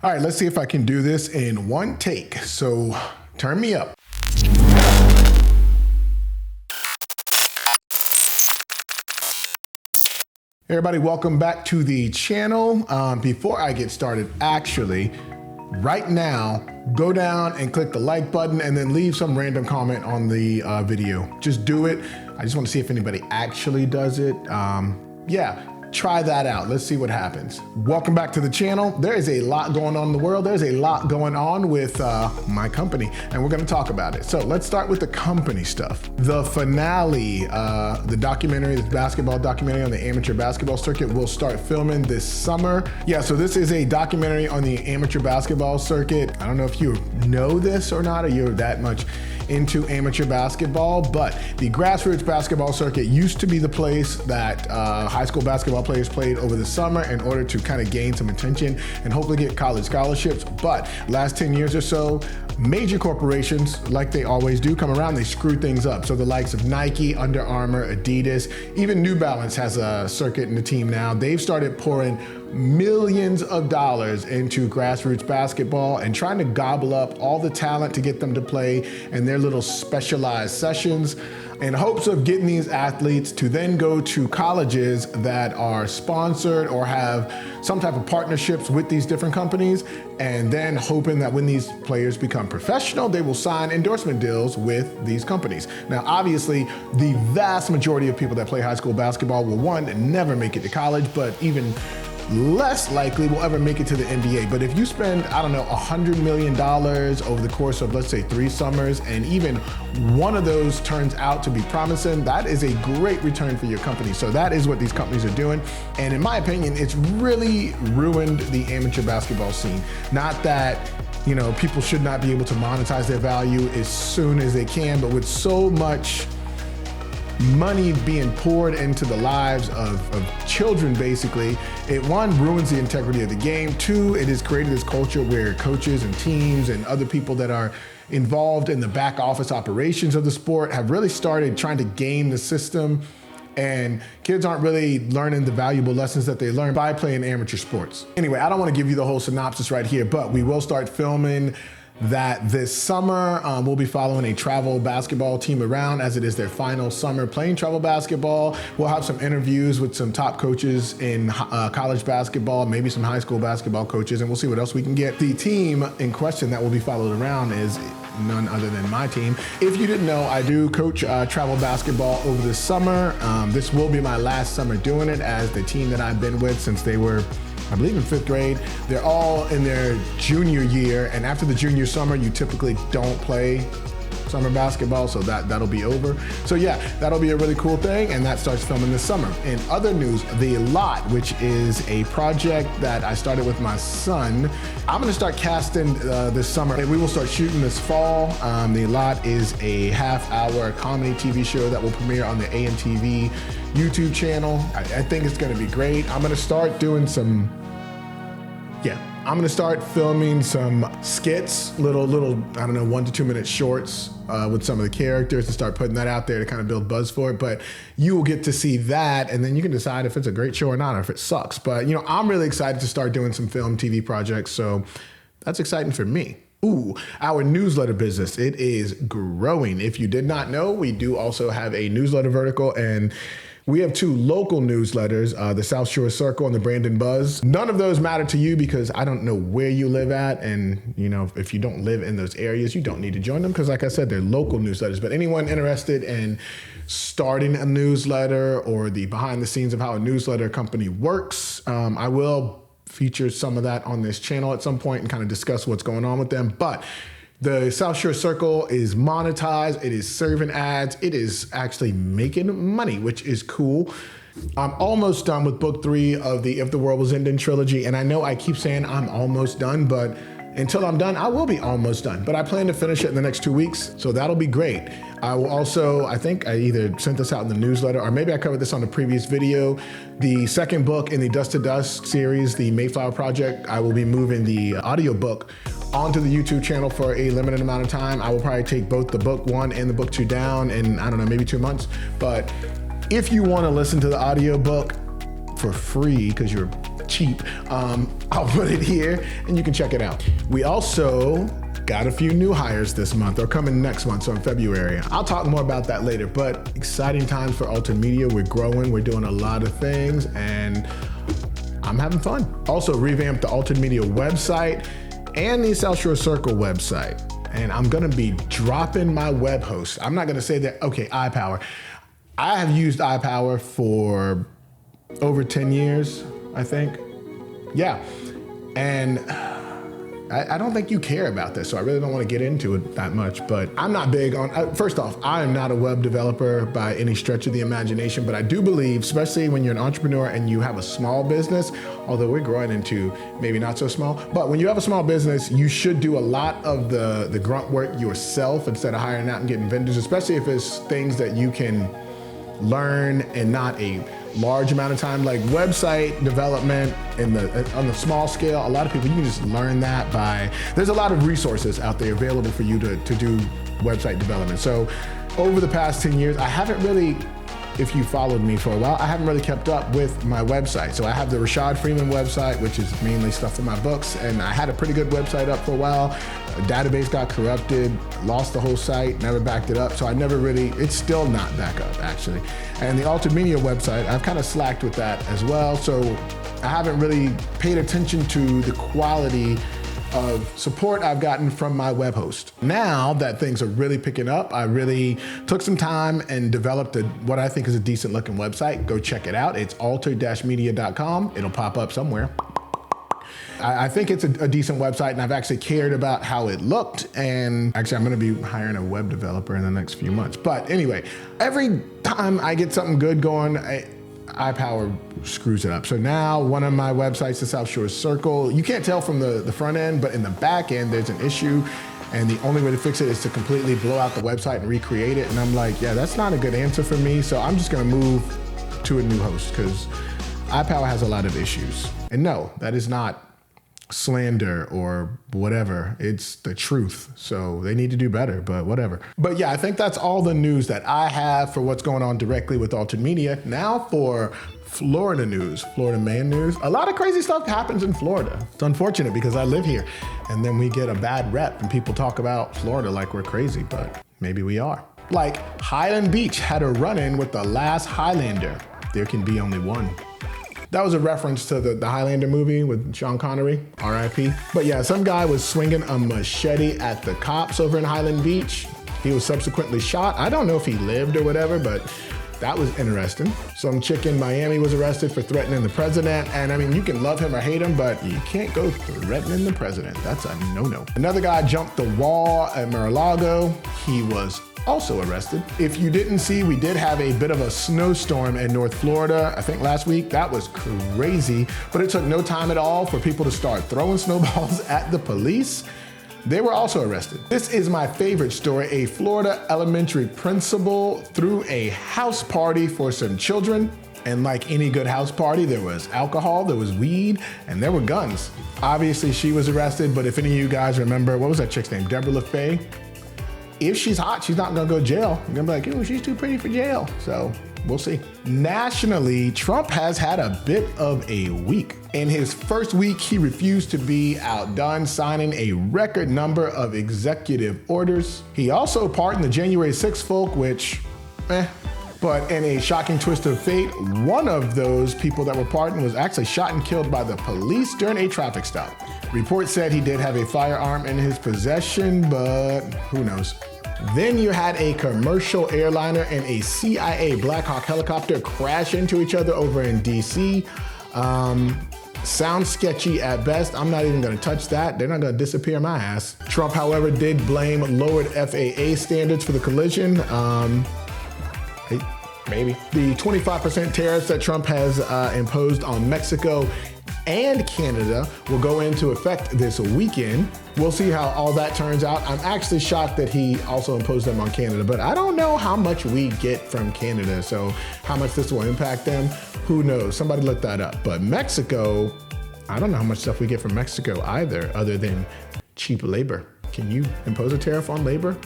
All right, let's see if I can do this in one take. So turn me up. Hey everybody, welcome back to the channel. Before I get started, actually, right now, go down and click the like button and then leave some random comment on the video. Just do it. I just want to see if anybody actually does it. Yeah. Try that out. Let's see what happens. Welcome back to the channel. There is a lot going on in the world. There's a lot going on with my company, and we're going to talk about it. So let's start with the company stuff. The finale, the documentary, the basketball documentary on the amateur basketball circuit will start filming this summer. Yeah, so this is a documentary on the amateur basketball circuit. I don't know if you know this or not, or you're that much into amateur basketball, but the grassroots basketball circuit used to be the place that high school basketball players played over the summer in order to kind of gain some attention and hopefully get college scholarships. But last 10 years or so, major corporations, like they always do, come around, they screw things up. So the likes of Nike, Under Armour, Adidas, even New Balance has a circuit in the team now. They've started pouring millions of dollars into grassroots basketball and trying to gobble up all the talent to get them to play in their little specialized sessions in hopes of getting these athletes to then go to colleges that are sponsored or have some type of partnerships with these different companies, and then hoping that when these players become professional, they will sign endorsement deals with these companies. Now, obviously, the vast majority of people that play high school basketball will, one, never make it to college, but even less likely will ever make it to the NBA. But if you spend, I don't know, $100 million over the course of, let's say, 3 summers, and even one of those turns out to be promising, that is a great return for your company. So that is what these companies are doing. And in my opinion, it's really ruined the amateur basketball scene. Not that, you know, people should not be able to monetize their value as soon as they can, but with so much money being poured into the lives of children, basically, it, one, ruins the integrity of the game. 2, it has created this culture where coaches and teams and other people that are involved in the back office operations of the sport have really started trying to game the system, and kids aren't really learning the valuable lessons that they learn by playing amateur sports. Anyway, I don't want to give you the whole synopsis right here, but we will start filming that this summer. We'll be following a travel basketball team around as it is their final summer playing travel basketball. We'll have some interviews with some top coaches in college basketball, maybe some high school basketball coaches, and we'll see what else we can get. The team in question that will be followed around is none other than my team. If you didn't know, I do coach travel basketball over the summer. This will be my last summer doing it, as the team that I've been with since they were, I believe, in 5th grade. They're all in their junior year, and after the junior summer, you typically don't play summer basketball, so that'll be over. So yeah, that'll be a really cool thing, and that starts filming this summer. In other news, The Lot, which is a project that I started with my son, I'm gonna start casting this summer, and we will start shooting this fall. The Lot is a half-hour comedy TV show that will premiere on the AMTV YouTube channel. I think it's gonna be great. I'm gonna start doing some, I'm gonna start filming some skits, little, I don't know, 1 to 2 minute shorts with some of the characters, and start putting that out there to kind of build buzz for it. But you will get to see that, and then you can decide if it's a great show or not, or if it sucks. But, you know, I'm really excited to start doing some film TV projects, so that's exciting for me. Ooh, our newsletter business, it is growing. If you did not know, we do also have a newsletter vertical, and we have 2 local newsletters, the South Shore Circle and the Brandon Buzz. None of those matter to you because I don't know where you live at, and you know, if you don't live in those areas, you don't need to join them because, like I said, they're local newsletters. But anyone interested in starting a newsletter or the behind the scenes of how a newsletter company works, I will feature some of that on this channel at some point and kind of discuss what's going on with them. But the South Shore Circle is monetized, it is serving ads, it is actually making money, which is cool. I'm almost done with book 3 of the If the World Was Ending trilogy, and I know I keep saying I'm almost done, but until I'm done, I will be almost done. But I plan to finish it in the next 2 weeks, so that'll be great. I will also, I think I either sent this out in the newsletter, or maybe I covered this on the previous video. The second book in the Dust to Dust series, the Mayflower Project, I will be moving the audiobook onto the YouTube channel for a limited amount of time. I will probably take both the book 1 and the book 2 down in, I don't know, maybe 2 months. But if you want to listen to the audiobook for free, because you're cheap. I'll put it here and you can check it out. We also got a few new hires this month, or coming next month, so in February. I'll talk more about that later, but exciting times for Altered Media. We're growing, we're doing a lot of things, and I'm having fun. Also revamped the Altered Media website and the South Shore Circle website. And I'm gonna be dropping my web host. I'm not gonna say that, okay, iPower. I have used iPower for over 10 years, I think. Yeah, and I don't think you care about this, so I really don't want to get into it that much, but I'm not big on, first off, I am not a web developer by any stretch of the imagination, but I do believe, especially when you're an entrepreneur and you have a small business, although we're growing into maybe not so small, but when you have a small business, you should do a lot of the grunt work yourself instead of hiring out and getting vendors, especially if it's things that you can learn in not a large amount of time, like website development on the small scale. A lot of people, you can just learn that there's a lot of resources out there available for you to do website development. So over the past 10 years, I haven't really, if you followed me for a while, I haven't really kept up with my website. So I have the Rashad Freeman website, which is mainly stuff for my books, and I had a pretty good website up for a while. A database got corrupted, lost the whole site, never backed it up. So I never really, it's still not back up actually. And the Altered Media website, I've kind of slacked with that as well. So I haven't really paid attention to the quality of support I've gotten from my web host. Now that things are really picking up, I really took some time and developed what I think is a decent looking website. Go check it out. It's altered-media.com. It'll pop up somewhere. I think it's a decent website, and I've actually cared about how it looked, and actually I'm gonna be hiring a web developer in the next few months. But anyway, every time I get something good going, iPower screws it up. So now one of my websites, the South Shore Circle, you can't tell from the front end, but in the back end, there's an issue. And the only way to fix it is to completely blow out the website and recreate it. And I'm like, yeah, that's not a good answer for me. So I'm just gonna move to a new host because iPower has a lot of issues. And no, that is not slander or whatever. It's the truth. So they need to do better, but whatever. But yeah, I think that's all the news that I have for what's going on directly with Altered Media. Now for Florida news, Florida man news. A lot of crazy stuff happens in Florida. It's unfortunate because I live here, and then we get a bad rep and people talk about Florida like we're crazy, but maybe we are. Like Highland Beach had a run-in with the last Highlander. There can be only one. That was a reference to the Highlander movie with Sean Connery, R.I.P. But yeah, some guy was swinging a machete at the cops over in Highland Beach. He was subsequently shot. I don't know if he lived or whatever, but that was interesting. Some chick in Miami was arrested for threatening the president. And I mean, you can love him or hate him, but you can't go threatening the president. That's a no-no. Another guy jumped the wall at Mar-a-Lago. He was also arrested. If you didn't see, we did have a bit of a snowstorm in North Florida, I think last week. That was crazy, but it took no time at all for people to start throwing snowballs at the police. They were also arrested. This is my favorite story. A Florida elementary principal threw a house party for some children. And like any good house party, there was alcohol, there was weed, and there were guns. Obviously she was arrested, but if any of you guys remember, what was that chick's name? Deborah LaFay? If she's hot, she's not gonna go to jail. You're gonna be like, oh, she's too pretty for jail. So we'll see. Nationally, Trump has had a bit of a week. In his first week, he refused to be outdone, signing a record number of executive orders. He also pardoned the January 6th folk, which, but in a shocking twist of fate, one of those people that were pardoned was actually shot and killed by the police during a traffic stop. Reports said he did have a firearm in his possession, but who knows? Then you had a commercial airliner and a CIA Black Hawk helicopter crash into each other over in DC. Sounds sketchy at best. I'm not even gonna touch that. They're not gonna disappear my ass. Trump, however, did blame lowered FAA standards for the collision. Maybe. The 25% tariffs that Trump has imposed on Mexico and Canada will go into effect this weekend. We'll see how all that turns out. I'm actually shocked that he also imposed them on Canada, but I don't know how much we get from Canada, so how much this will impact them, who knows? Somebody look that up. But Mexico, I don't know how much stuff we get from Mexico either, other than cheap labor. Can you impose a tariff on labor?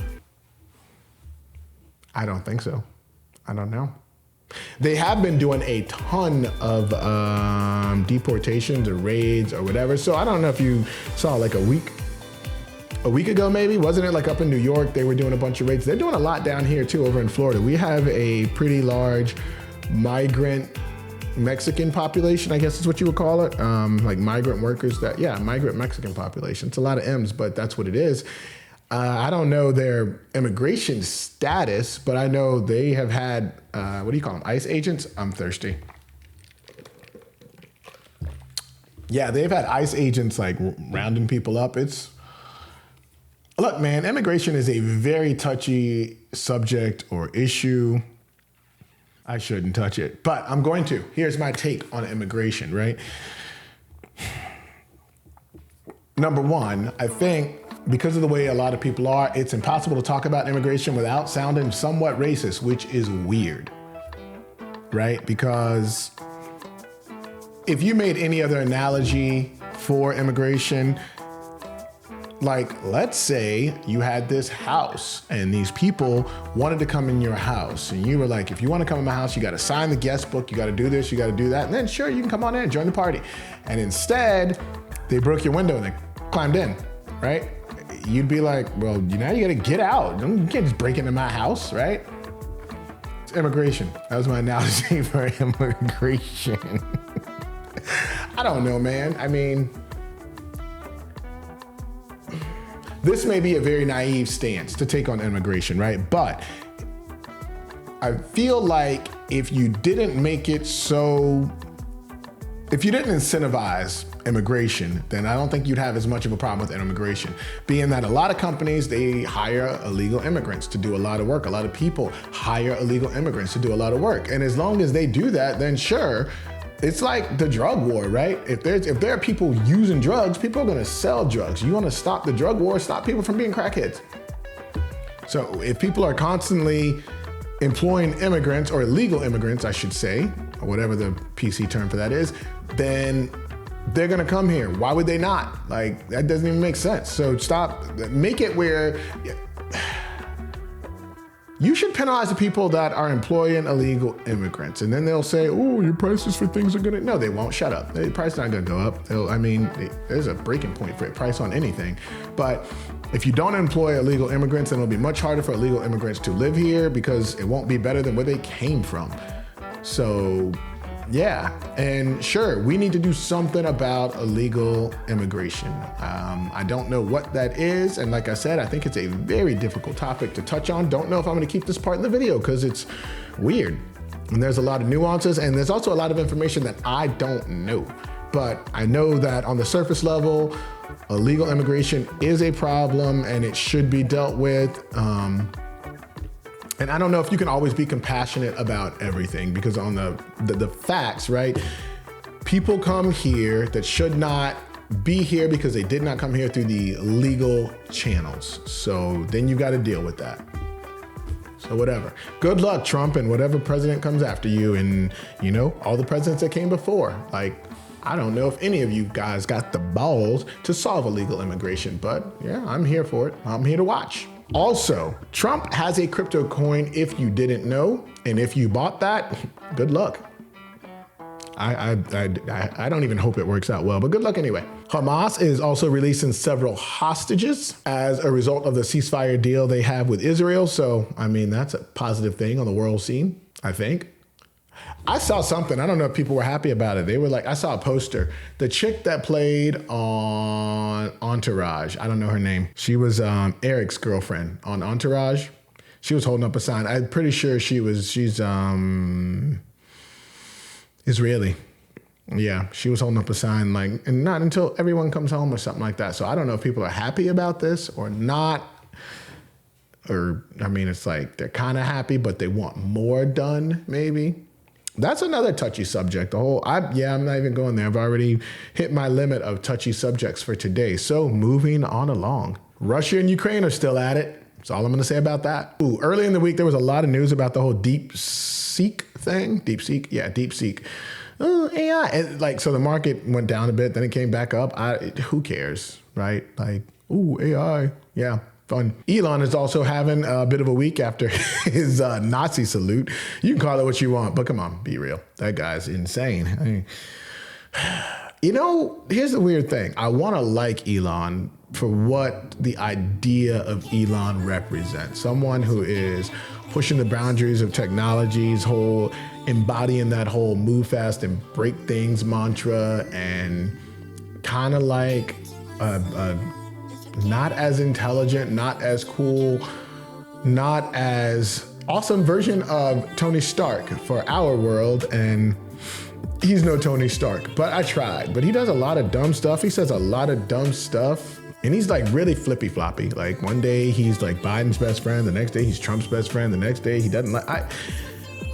I don't think so. I don't know. They have been doing a ton of deportations or raids or whatever. So I don't know if you saw like a week ago, maybe, wasn't it, like up in New York, they were doing a bunch of raids. They're doing a lot down here too, over in Florida. We have a pretty large migrant Mexican population, I guess is what you would call it. Like migrant workers migrant Mexican population. It's a lot of M's, but that's what it is. I don't know their immigration status, but I know they have had, what do you call them? ICE agents? I'm thirsty. Yeah, they've had ICE agents like rounding people up. Look, man, immigration is a very touchy subject or issue. I shouldn't touch it, but I'm going to. Here's my take on immigration, right? Number one, I think because of the way a lot of people are, it's impossible to talk about immigration without sounding somewhat racist, which is weird, right? Because if you made any other analogy for immigration, like, let's say you had this house and these people wanted to come in your house and you were like, if you want to come in my house, you got to sign the guest book, you got to do this, you got to do that. And then sure, you can come on in and join the party. And instead they broke your window and they climbed in, right? You'd be like, well, now you got to get out. You can't just break into my house, right? It's immigration. That was my analogy for immigration. I don't know, man. I mean, this may be a very naive stance to take on immigration, right? But I feel like if you didn't make it so, if you didn't incentivize immigration, then I don't think you'd have as much of a problem with immigration. Being that a lot of companies, they hire illegal immigrants to do a lot of work. A lot of people hire illegal immigrants to do a lot of work. And as long as they do that, then sure, it's like the drug war, right? If there are people using drugs, people are gonna sell drugs. You wanna stop the drug war, stop people from being crackheads. So if people are constantly employing immigrants, or illegal immigrants, I should say, or whatever the PC term for that is, then they're gonna come here. Why would they not? Like, that doesn't even make sense. So make it where, you should penalize the people that are employing illegal immigrants. And then they'll say, oh, your prices for things are gonna, no, they won't, shut up. The price is not gonna go up. There's a breaking point for a price on anything. But if you don't employ illegal immigrants, then it'll be much harder for illegal immigrants to live here because it won't be better than where they came from. So yeah, and sure, we need to do something about illegal immigration. I don't know what that is. And like I said, I think it's a very difficult topic to touch on. Don't know if I'm gonna keep this part in the video because it's weird. And there's a lot of nuances and there's also a lot of information that I don't know. But I know that on the surface level, illegal immigration is a problem and it should be dealt with. And I don't know if you can always be compassionate about everything because on the facts, right? People come here that should not be here because they did not come here through the legal channels. So then you got to deal with that. So whatever. Good luck, Trump, and whatever president comes after you and, you know, all the presidents that came before. Like, I don't know if any of you guys got the balls to solve illegal immigration, but yeah, I'm here for it. I'm here to watch. Also, Trump has a crypto coin if you didn't know, and if you bought that, good luck. I don't even hope it works out well, but good luck anyway. Hamas is also releasing several hostages as a result of the ceasefire deal they have with Israel. So, I mean, that's a positive thing on the world scene, I think. I saw something, I don't know if people were happy about it. They were like, I saw a poster. The chick that played on Entourage, I don't know her name. She was Eric's girlfriend on Entourage. She was holding up a sign. I'm pretty sure she's Israeli. Yeah, she was holding up a sign like, and not until everyone comes home or something like that. So I don't know if people are happy about this or not. Or, I mean, it's like they're kind of happy, but they want more done, maybe. That's another touchy subject. I'm not even going there. I've already hit my limit of touchy subjects for today. So moving on along. Russia and Ukraine are still at it. That's all I'm going to say about that. Ooh, early in the week, there was a lot of news about the whole DeepSeek thing. DeepSeek. Yeah, DeepSeek. AI. And so the market went down a bit, then it came back up. Who cares, right? Like, ooh, AI. Yeah. fun. Elon is also having a bit of a week after his Nazi salute. You can call it what you want, but come on, be real. That guy's insane. I mean, here's the weird thing. I want to like Elon for what the idea of Elon represents. Someone who is pushing the boundaries of technology's whole, embodying that whole move fast and break things mantra, and kind of like not as intelligent, not as cool, not as awesome version of Tony Stark for our world. And he's no Tony Stark, but I tried. But he does a lot of dumb stuff. He says a lot of dumb stuff. And he's like really flippy floppy. Like one day he's like Biden's best friend. The next day he's Trump's best friend. The next day he doesn't like.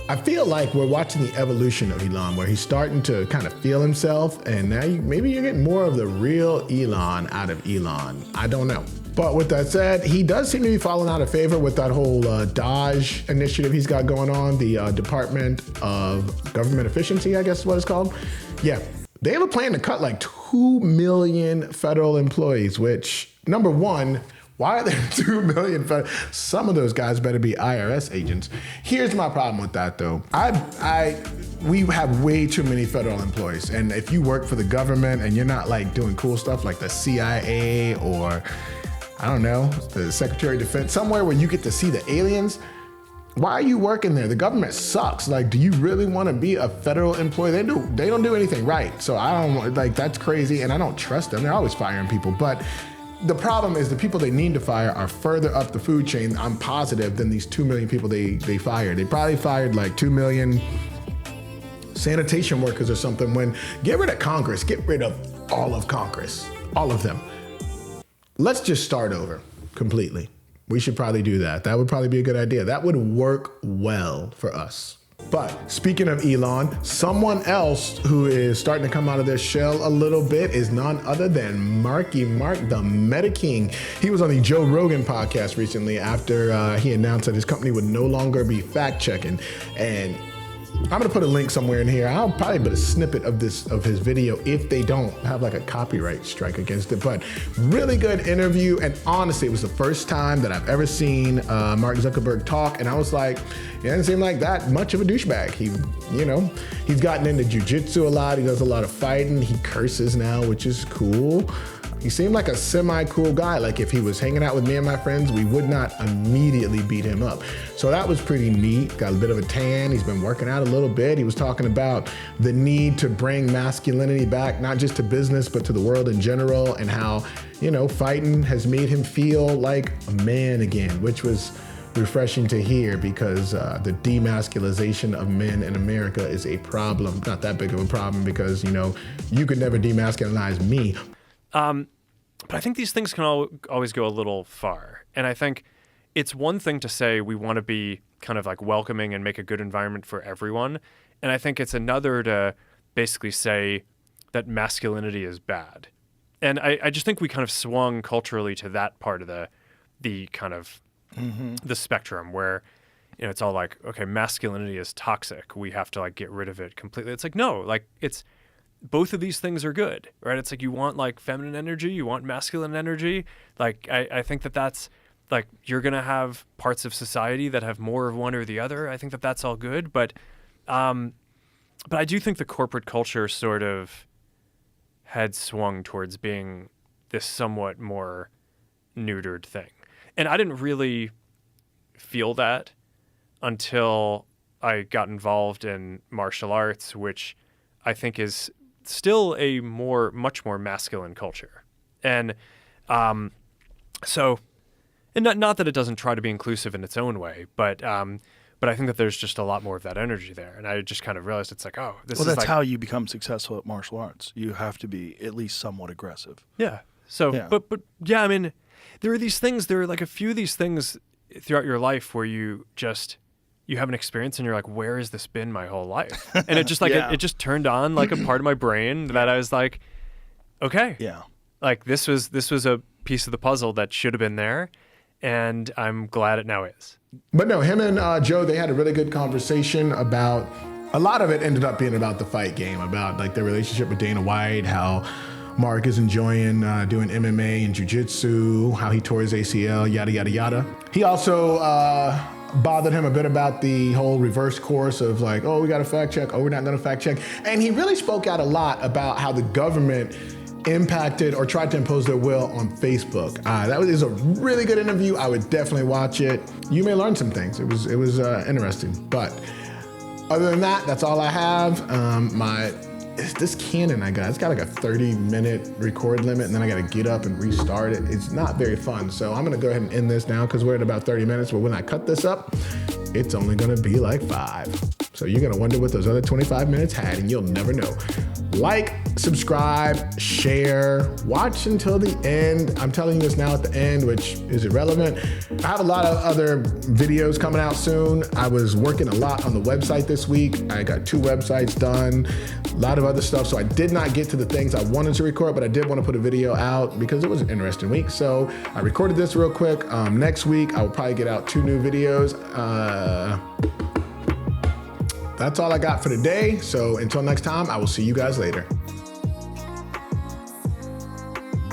I feel like we're watching the evolution of Elon, where he's starting to kind of feel himself. And now maybe you're getting more of the real Elon out of Elon. I don't know. But with that said, he does seem to be falling out of favor with that whole Dodge initiative he's got going on, the Department of Government Efficiency, I guess is what it's called. Yeah, they have a plan to cut like 2 million federal employees, which, number one, why are there 2 million? Some of those guys better be IRS agents. Here's my problem with that, though. We have way too many federal employees. And if you work for the government and you're not like doing cool stuff like the CIA or, I don't know, the Secretary of Defense, somewhere where you get to see the aliens, why are you working there? The government sucks. Like, do you really want to be a federal employee? They don't do anything right. So I don't, like, that's crazy. And I don't trust them. They're always firing people. But the problem is the people they need to fire are further up the food chain, I'm positive, than these 2 million people they fired. They probably fired like 2 million sanitation workers or something. When get rid of Congress, get rid of all of Congress, all of them. Let's just start over completely. We should probably do that. That would probably be a good idea. That would work well for us. But speaking of Elon, someone else who is starting to come out of their shell a little bit is none other than Marky Mark, the Meta King. He was on the Joe Rogan podcast recently after he announced that his company would no longer be fact checking. And I'm gonna put a link somewhere in here. I'll probably put a snippet of his video if they don't have like a copyright strike against it. But really good interview, and honestly, it was the first time that I've ever seen Mark Zuckerberg talk, and I was like, he doesn't seem like that much of a douchebag. He's gotten into jujitsu a lot. He does a lot of fighting. He curses now, which is cool. He seemed like a semi-cool guy. Like if he was hanging out with me and my friends, we would not immediately beat him up. So that was pretty neat. Got a bit of a tan. He's been working out a little bit. He was talking about the need to bring masculinity back, not just to business, but to the world in general, and how, fighting has made him feel like a man again, which was refreshing to hear, because the demasculization of men in America is a problem. Not that big of a problem, because, you could never demasculinize me. But I think these things can always go a little far. And I think it's one thing to say we want to be kind of like welcoming and make a good environment for everyone. And I think it's another to basically say that masculinity is bad. And I just think we kind of swung culturally to that part of the kind of the spectrum where, it's all like, okay, masculinity is toxic. We have to like get rid of it completely. It's like, no, like it's, both of these things are good, right? It's like you want like feminine energy, you want masculine energy. Like I think that's like you're gonna have parts of society that have more of one or the other. I think that's all good, but I do think the corporate culture sort of had swung towards being this somewhat more neutered thing, and I didn't really feel that until I got involved in martial arts, which I think is still a much more masculine culture. And so, and not that it doesn't try to be inclusive in its own way, but I think that there's just a lot more of that energy there. And I just kind of realized it's like, that's how you become successful at martial arts. You have to be at least somewhat aggressive. Yeah. So, yeah. But yeah, I mean, there are like a few of these things throughout your life where you have an experience and you're like, where has this been my whole life? And it just like, it just turned on like a part of my brain that I was like, okay. Yeah. Like this was a piece of the puzzle that should have been there. And I'm glad it now is. But no, him and Joe, they had a really good conversation about, a lot of it ended up being about the fight game, about like their relationship with Dana White, how Mark is enjoying doing MMA and jiu-jitsu, how he tore his ACL, yada, yada, yada. He also bothered him a bit about the whole reverse course of like, oh, we got to fact check, oh, we're not going to fact check. And he really spoke out a lot about how the government impacted or tried to impose their will on Facebook. That is a really good interview. I would definitely watch it. You may learn some things. It was interesting. But other than that, that's all I have. This Canon I got, it's got like a 30-minute record limit, and then I got to get up and restart it. It's not very fun. So I'm gonna go ahead and end this now because we're at about 30 minutes. But when I cut this up, it's only gonna be like 5. So you're gonna wonder what those other 25 minutes had, and you'll never know. Like, subscribe, share, watch until the end. I'm telling you this now at the end, which is irrelevant. I have a lot of other videos coming out soon. I was working a lot on the website this week. I got 2 websites done, a lot of other stuff. So I did not get to the things I wanted to record, but I did want to put a video out because it was an interesting week. So I recorded this real quick. Next week, I will probably get out 2 new videos. That's all I got for today. So until next time, I will see you guys later.